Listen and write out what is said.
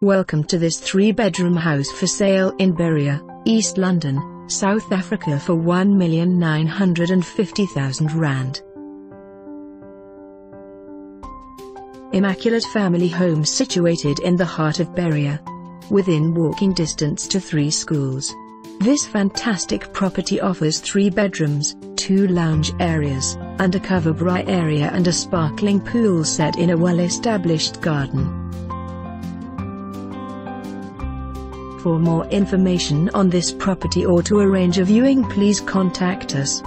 Welcome to this 3-bedroom house for sale in Berea, East London, South Africa for R1,950,000. Immaculate family home situated in the heart of Berea, within walking distance to 3 schools. This fantastic property offers 3 bedrooms, 2 lounge areas, and a covered bar area and a sparkling pool set in a well-established garden. For more information on this property or to arrange a viewing, please contact us.